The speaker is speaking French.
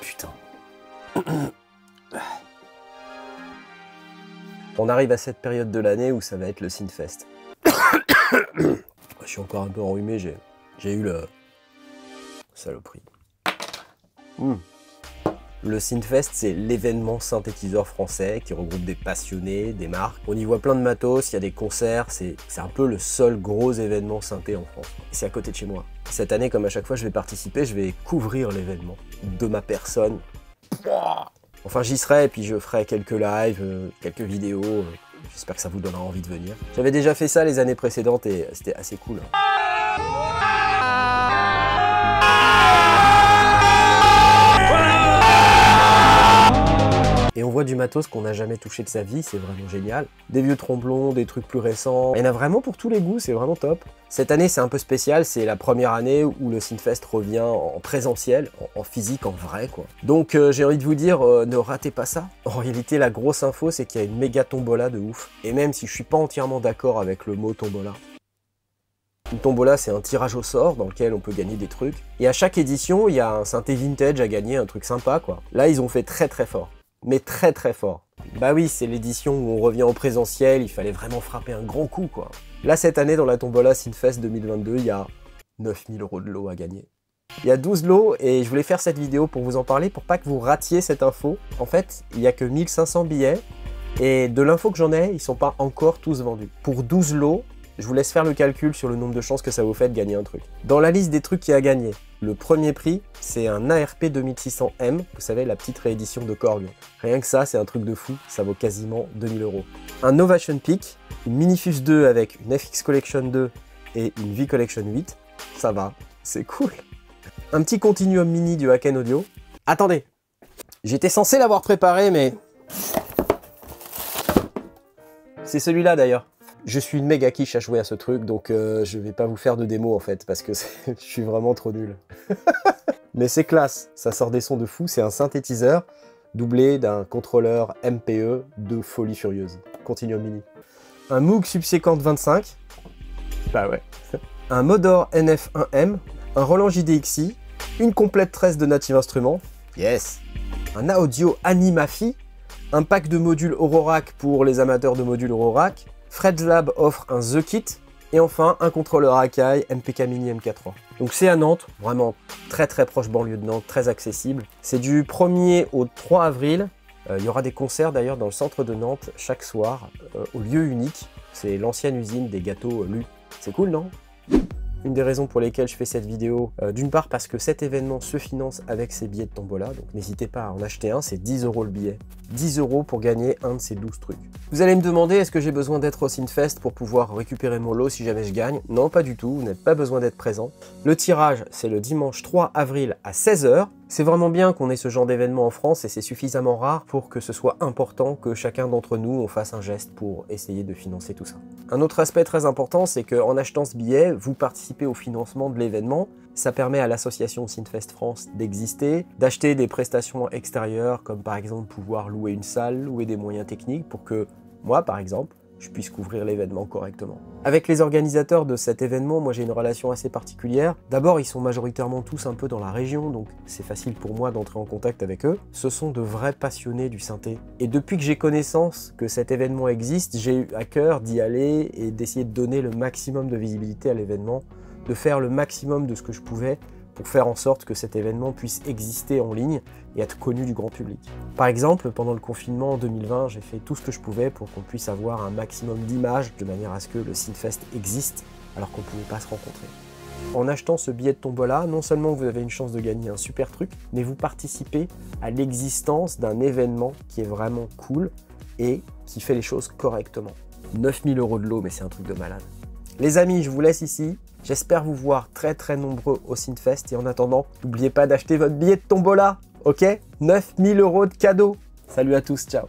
Putain. On arrive à cette période de l'année où ça va être le Synfest. Je suis encore un peu enrhumé, j'ai eu le... Saloperie. Le Synfest, c'est l'événement synthétiseur français qui regroupe des passionnés, des marques. On y voit plein de matos, il y a des concerts, c'est un peu le seul gros événement synthé en France. Et c'est à côté de chez moi. Cette année, comme à chaque fois je vais participer, je vais couvrir l'événement de ma personne. Enfin, j'y serai et puis je ferai quelques lives, quelques vidéos. J'espère que ça vous donnera envie de venir. J'avais déjà fait ça les années précédentes et c'était assez cool. Et on voit du matos qu'on n'a jamais touché de sa vie, c'est vraiment génial. Des vieux tromblons, des trucs plus récents. Il y en a vraiment pour tous les goûts, c'est vraiment top. Cette année, c'est un peu spécial, c'est la première année où le Synfest revient en présentiel, en physique, en vrai, quoi. Donc j'ai envie de vous dire, ne ratez pas ça. En réalité, la grosse info, c'est qu'il y a une méga tombola de ouf. Et même si je suis pas entièrement d'accord avec le mot tombola, une tombola, c'est un tirage au sort dans lequel on peut gagner des trucs. Et à chaque édition, il y a un synthé vintage à gagner, un truc sympa, quoi. Là, ils ont fait très très fort. Mais très très fort. Bah oui, c'est l'édition où on revient en présentiel, il fallait vraiment frapper un grand coup, quoi. Là, cette année, dans la tombola Synfest 2022, il y a 9000 € de lots à gagner. Il y a 12 lots et je voulais faire cette vidéo pour vous en parler, pour pas que vous ratiez cette info. En fait, il n'y a que 1500 billets et de l'info que j'en ai, ils sont pas encore tous vendus. Pour 12 lots, je vous laisse faire le calcul sur le nombre de chances que ça vous fait de gagner un truc. Dans la liste des trucs qu'il y a à gagner, le premier prix, c'est un ARP 2600M, vous savez, la petite réédition de Korg. Rien que ça, c'est un truc de fou, ça vaut quasiment 2000 €. Un Ovation Peak, une Minifuse 2 avec une FX Collection 2 et une V Collection 8, ça va, c'est cool. Un petit Continuum Mini du Haken Audio. Attendez, j'étais censé l'avoir préparé, mais... C'est celui-là d'ailleurs. Je suis une méga quiche à jouer à ce truc, donc je vais pas vous faire de démo en fait, parce que je suis vraiment trop nul. Mais c'est classe, ça sort des sons de fou, c'est un synthétiseur doublé d'un contrôleur MPE de folie furieuse. Continuum Mini. Un Moog Subsequent 25. Bah ouais. Un Modor NF1M, un Roland JDXI, une complète tresse de Native Instruments. Yes. Un Audio Animafi, un pack de modules Eurorack pour les amateurs de modules Eurorack. Fred's Lab offre un The Kit et enfin un contrôleur Akai MPK Mini MK3. Donc c'est à Nantes, vraiment très très proche banlieue de Nantes, très accessible. C'est du 1er au 3 avril. Il y aura des concerts d'ailleurs dans le centre de Nantes chaque soir au lieu unique. C'est l'ancienne usine des gâteaux Lu. C'est cool, non ? Une des raisons pour lesquelles je fais cette vidéo, d'une part parce que cet événement se finance avec ces billets de tombola, donc n'hésitez pas à en acheter un, c'est 10 € le billet. 10 € pour gagner un de ces 12 trucs. Vous allez me demander, est-ce que j'ai besoin d'être au Synfest pour pouvoir récupérer mon lot si jamais je gagne? Non, pas du tout, vous n'avez pas besoin d'être présent. Le tirage, c'est le dimanche 3 avril à 16 h. C'est vraiment bien qu'on ait ce genre d'événement en France et c'est suffisamment rare pour que ce soit important que chacun d'entre nous on fasse un geste pour essayer de financer tout ça. Un autre aspect très important, c'est qu'en achetant ce billet, vous participez au financement de l'événement. Ça permet à l'association Synfest France d'exister, d'acheter des prestations extérieures comme par exemple pouvoir louer une salle, louer des moyens techniques pour que moi par exemple, je puisse couvrir l'événement correctement. Avec les organisateurs de cet événement, moi j'ai une relation assez particulière. D'abord, ils sont majoritairement tous un peu dans la région, donc c'est facile pour moi d'entrer en contact avec eux. Ce sont de vrais passionnés du synthé. Et depuis que j'ai connaissance que cet événement existe, j'ai eu à cœur d'y aller et d'essayer de donner le maximum de visibilité à l'événement, de faire le maximum de ce que je pouvais pour faire en sorte que cet événement puisse exister en ligne et être connu du grand public. Par exemple, pendant le confinement en 2020, j'ai fait tout ce que je pouvais pour qu'on puisse avoir un maximum d'images de manière à ce que le Synfest existe alors qu'on ne pouvait pas se rencontrer. En achetant ce billet de tombola, non seulement vous avez une chance de gagner un super truc, mais vous participez à l'existence d'un événement qui est vraiment cool et qui fait les choses correctement. 9000 € de lot, mais c'est un truc de malade. Les amis, je vous laisse ici. J'espère vous voir très très nombreux au Synfest et en attendant, n'oubliez pas d'acheter votre billet de tombola, ok? 9000 € de cadeaux. Salut à tous, ciao.